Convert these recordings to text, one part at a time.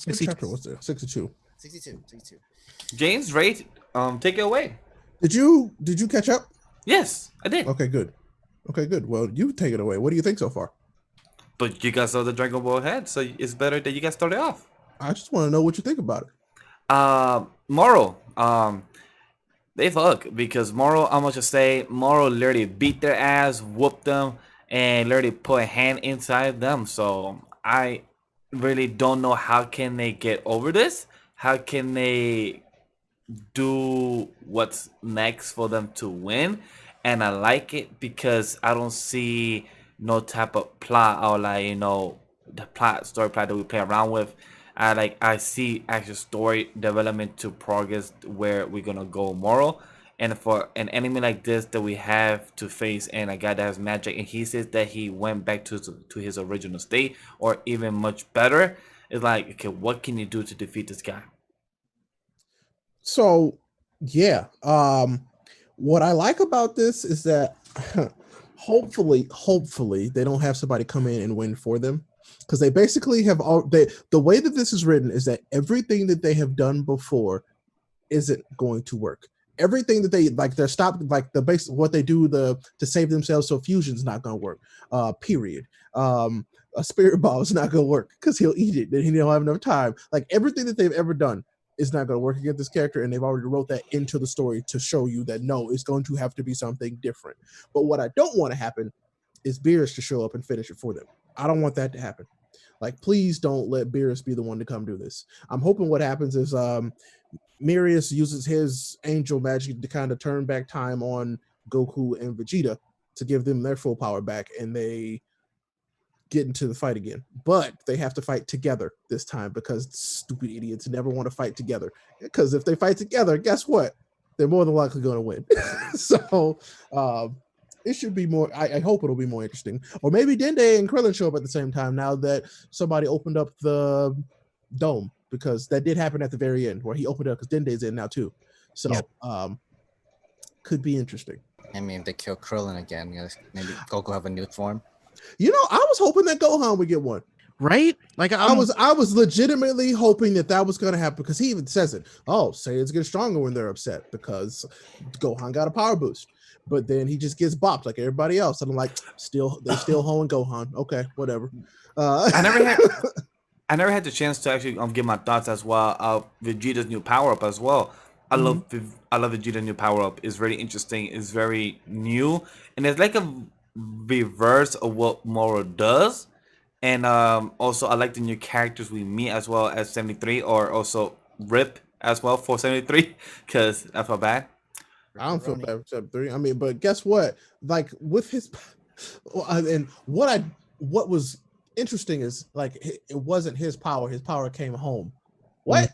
What chapter was there? 62. 62. 62. James, Ray, take it away. Did you catch up? Yes, I did. Okay, good. Okay, good. Well, you take it away. What do you think so far? But you guys saw the Dragon Ball head, so it's better that you guys started off. I just want to know what you think about it. Moral. They fuck because Moro, I'm gonna just say Moro literally beat their ass, whooped them, and literally put a hand inside them. So I really don't know how can they get over this. How can they do what's next for them to win? And I like it because I don't see no type of plot or like the story plot that we play around with. I see actual story development to progress where we're gonna go moral. And for an enemy like this that we have to face and a guy that has magic and he says that he went back to his original state or even much better, it's like okay, what can you do to defeat this guy? So, yeah. What I like about this is that hopefully they don't have somebody come in and win for them because they basically have the way that this is written is that everything that they have done before isn't going to work. Everything that they're stopped the base what they do to save themselves, so fusion's not going to work. Period. A spirit ball is not going to work because he'll eat it and he don't have enough time. Like everything that they've ever done is not going to work against this character, and they've already wrote that into the story to show you that no, it's going to have to be something different. But what I don't want to happen is Beerus to show up and finish it for them. I don't want that to happen. Like, please don't let Beerus be the one to come do this. I'm hoping what happens is Marius uses his angel magic to kind of turn back time on Goku and Vegeta to give them their full power back, and they get into the fight again. But they have to fight together this time because stupid idiots never want to fight together. Because if they fight together, guess what? They're more than likely going to win. So it should be more. I hope it'll be more interesting. Or maybe Dende and Krillin show up at the same time now that somebody opened up the dome, because that did happen at the very end where he opened it up because Dende's in now too. So could be interesting. I mean, if they kill Krillin again, maybe Goku have a new form. You know, I was hoping that Gohan would get one. Right? Like I was legitimately hoping that was going to happen because he even says it. Oh, Saiyans get stronger when they're upset because Gohan got a power boost. But then he just gets bopped like everybody else. And I'm like, they're still hoeing Gohan. Okay, whatever. I never had the chance to actually give my thoughts as well of Vegeta's new power up as well. I love Vegeta's new power up. It's very interesting. It's very new, and it's like a reverse of what Moro does. And also, I like the new characters we meet as well as 73, or also Rip as well for 73, because I felt bad. I don't feel bad for 73. I mean, but guess what? Like with his, and what was interesting is like it wasn't his power. His power came home. What?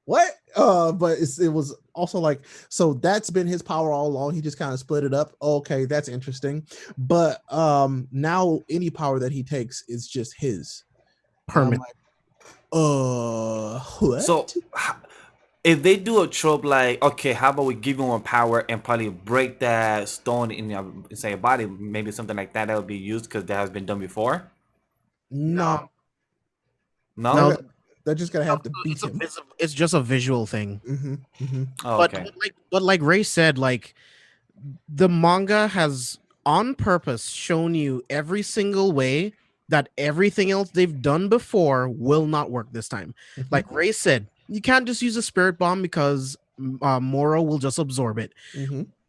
What? But it was also like, so that's been his power all along. He just kind of split it up. Okay, that's interesting. But now any power that he takes is just his. permanent. What? So if they do a trope like, okay, how about we give you more power and probably break that stone in your body, maybe something like that would be used because that has been done before. No. They're just gonna have to beat him. It's just a visual thing. Oh, okay. But like Ray said, like the manga has on purpose shown you every single way that everything else they've done before will not work this time. Like Ray said, you can't just use a spirit bomb because Moro will just absorb it.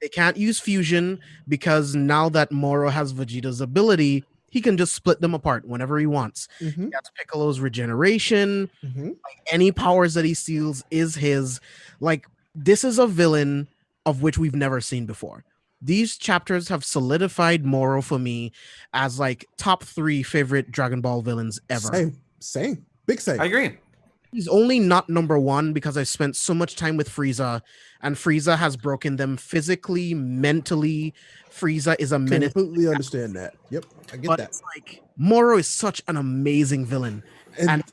They can't use fusion because now that Moro has Vegeta's ability, he can just split them apart whenever he wants. That's Piccolo's regeneration. Like, any powers that he steals is his. Like, this is a villain of which we've never seen before. These chapters have solidified Moro for me as like top 3 favorite Dragon Ball villains ever. Same. Big same. I agree. He's only not number 1 because I spent so much time with Frieza, and Frieza has broken them physically, mentally. Frieza is a menace. Completely understand that. Yep, I get that. It's like Moro is such an amazing villain, and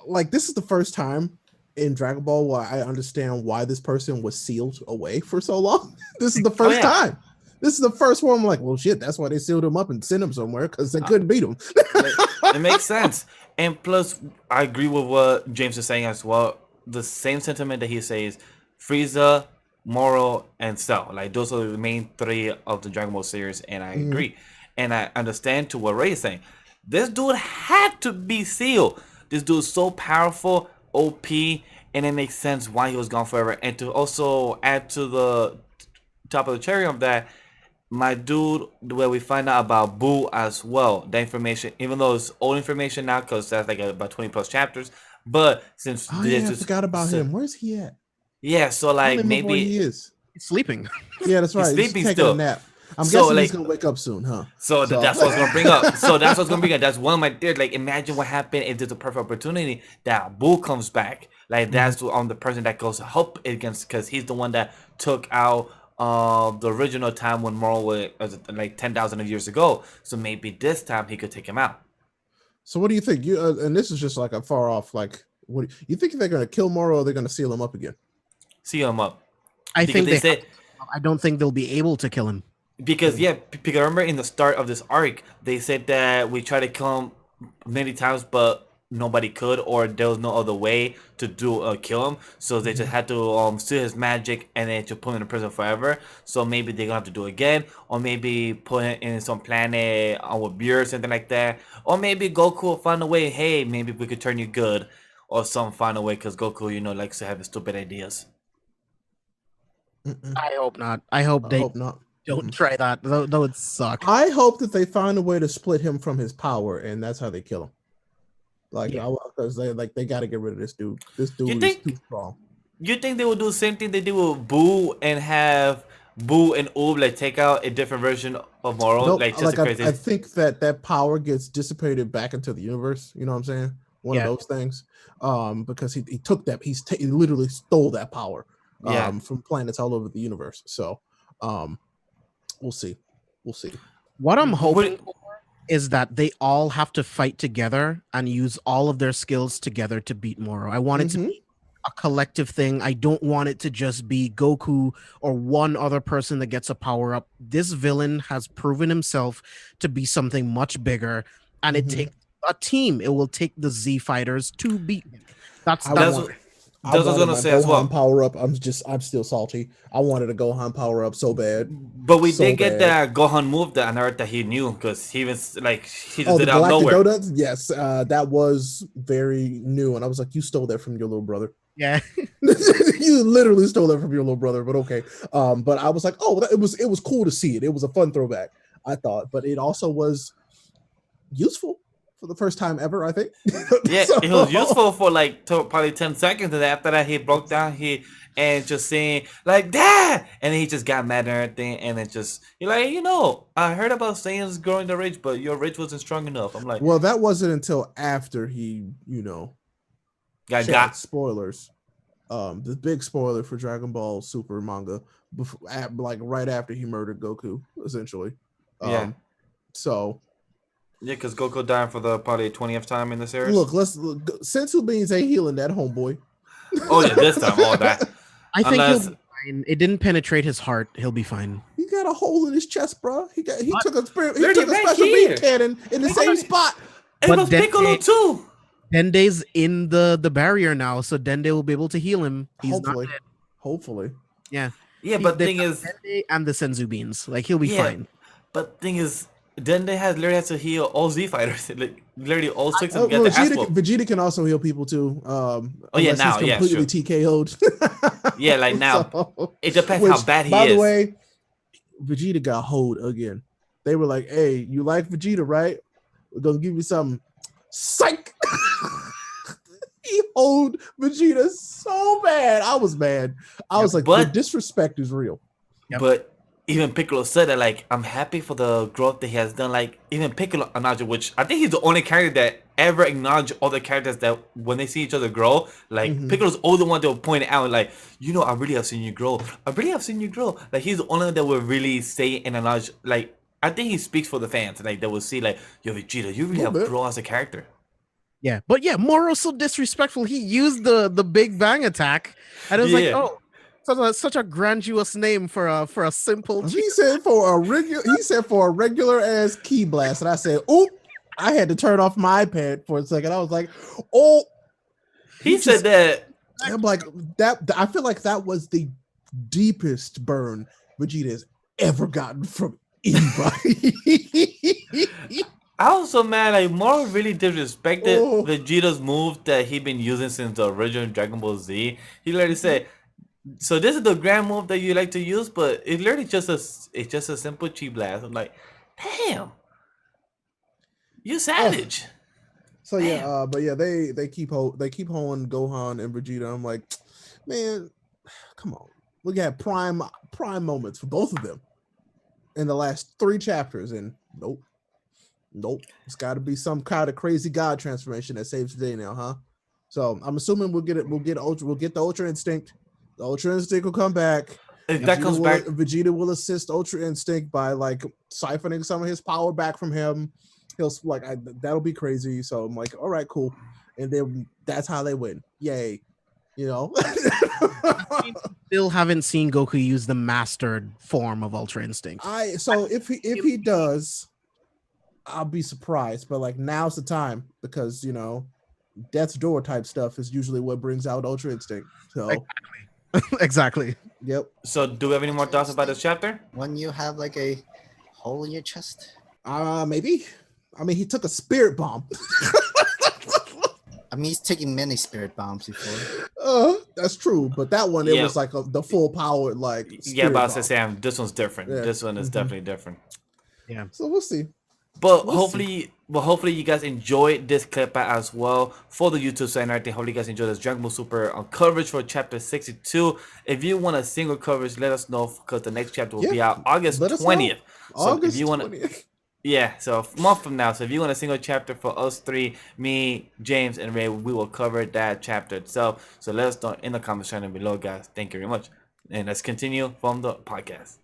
like this is the first time in Dragon Ball where I understand why this person was sealed away for so long. This is the first time. This is the first one. I'm like, well, shit. That's why they sealed him up and sent him somewhere because they couldn't beat him. It makes sense. And plus, I agree with what James is saying as well. The same sentiment that he says, Frieza, Moro, and Cell. Like those are the main three of the Dragon Ball series, and I agree. And I understand to what Ray is saying. This dude had to be sealed. This dude's so powerful, OP, and it makes sense why he was gone forever. And to also add to the top of the cherry of that, my dude, where we find out about Boo as well. That information, even though it's old information now, because that's like about 20 plus chapters. But since I forgot about him. Where's he at? Yeah, so like maybe he is. He's sleeping. Yeah, that's right. He's sleeping taking still. a nap. I'm So, guessing like- he's gonna wake up soon, huh? So that's what I was gonna bring up. So that's what's gonna bring up. That's one of my theories. Like, imagine what happened if there's a perfect opportunity that Boo comes back. Like that's the person that goes to help against, because he's the one that took out the original time when Moro was like 10,000 of years ago. So maybe this time he could take him out. So what do you think? You and this is just like a far off. Like, what you think they're gonna kill Moro or they're gonna seal him up again? See him up. I Because think they said. I don't think they'll be able to kill him. Because because remember in the start of this arc, they said that we tried to kill him many times, but nobody could, or there was no other way to kill him. So they just had to steal his magic and then to put him in prison forever. So maybe they're gonna have to do it again, or maybe put him in some planet with beer or something like that, or maybe Goku will find a way. Hey, maybe we could turn you good, or some find a way, because Goku, likes to have his stupid ideas. I hope not. I hope they hope not. don't try that. That would suck. I hope that they find a way to split him from his power, and that's how they kill him. Like, because they got to get rid of this dude. This dude is too strong. You think they will do the same thing they did with Boo and have Boo and Oob like take out a different version of Moro? Nope, like just crazy. I think that power gets dissipated back into the universe. You know what I'm saying? One of those things. Because he took that. He literally stole that power. From planets all over the universe. So, we'll see. What I'm hoping for is that they all have to fight together and use all of their skills together to beat Moro. I want it to be a collective thing. I don't want it to just be Goku or one other person that gets a power up. This villain has proven himself to be something much bigger, and it takes a team. It will take the Z fighters to beat him. That's what I was gonna say as well. Power up. I'm still salty. I wanted a Gohan power up so bad. But we did get that Gohan move that Anart that he knew, because he was like he just did the out of nowhere. Donuts? Yes, that was very new, and I was like, you stole that from your little brother. Yeah, you literally stole that from your little brother. But okay, but I was like, it was cool to see it. It was a fun throwback, I thought, but it also was useful. For the first time ever, I think. Yeah, it was useful for like probably 10 seconds, and after that he broke down and just saying like Dad, and then he just got mad and everything, and then just you're like, I heard about Saiyans growing the rage, but your rage wasn't strong enough. I'm like, well, that wasn't until after he, got spoilers. The big spoiler for Dragon Ball Super Manga, like right after he murdered Goku, essentially. So. Yeah, because Goku died for the probably 20th time in the series. Look, Sensu Beans ain't healing that homeboy. Oh yeah, this time, all that. I think he'll be fine. It didn't penetrate his heart. He'll be fine. He got a hole in his chest, bro. He took a special here. beam cannon in the same spot. It was Piccolo too. Dende's in the barrier now, so Dende will be able to heal him. He's Hopefully. not dead. Hopefully. Yeah. Yeah, but the thing is, Dende and the Senzu beans, like he'll be fine. But thing is, Dende literally has to heal all Z fighters. Like literally all 6 of them get the ass whooped. Vegeta can also heal people too. Now he's completely TKO'd. Yeah, like now so, it depends how bad he is. By the way, Vegeta got hold again. They were like, "Hey, you like Vegeta, right? We're gonna give you some psych." He hold Vegeta so bad. I was mad. I was like, the disrespect is real. But even Piccolo said that, like, I'm happy for the growth that he has done. Like, even Piccolo acknowledged, which I think he's the only character that ever acknowledged other characters that when they see each other grow, like, Piccolo's always the one that will point it out, like, I really have seen you grow. I really have seen you grow. Like, he's the only one that will really say and acknowledge, like, I think he speaks for the fans. Like, they will see, like, yo, Vegeta, you really have grown as a character. Yeah, but Moro's so disrespectful. He used the Big Bang attack, and it was like, Such a grandiose name for a simple. He said for a regular ass key blast, and I said, "Oh." I had to turn off my iPad for a second. I was like, "Oh." He said that. I'm like that. I feel like that was the deepest burn Vegeta has ever gotten from anybody. I was so mad. Like Moro really disrespected Oh. Vegeta's move that he been using since the original Dragon Ball Z. He literally said, "So this is the grand move that you like to use, but it's literally just a simple chi blast." I'm like, damn, you savage. So Damn. yeah, but yeah, they keep holding Gohan and Vegeta. I'm like, man, come on. We got prime moments for both of them in the last 3 chapters, and nope. It's got to be some kind of crazy god transformation that saves the day now, huh? So I'm assuming we'll get it. We'll get the Ultra Instinct. The Ultra Instinct will come back. If that comes back, Vegeta will assist Ultra Instinct by like siphoning some of his power back from him. He'll like that'll be crazy. So I'm like, all right, cool. And then that's how they win. Yay. You know. Still haven't seen Goku use the mastered form of Ultra Instinct. If he does, I'll be surprised. But like now's the time because death's door type stuff is usually what brings out Ultra Instinct. So Exactly. Yep. So do we have any more thoughts about this chapter? When you have like a hole in your chest. Maybe. I mean, he took a spirit bomb. I mean, he's taking many spirit bombs before. That's true, but that one it was like the full power, like about to say, Sam, this one's different. Yeah. This one is definitely different. Yeah. So we'll see. But hopefully you guys enjoyed this clip as well for the YouTube site and everything. Hopefully you guys enjoyed this Dragon Ball Super coverage for chapter 62. If you want a single coverage, let us know because the next chapter will be out August 20th. So if you want 20th. Yeah, so a month from now. So if you want a single chapter for us three, me, James, and Ray, we will cover that chapter itself. So let us know in the comment section below, guys. Thank you very much. And let's continue from the podcast.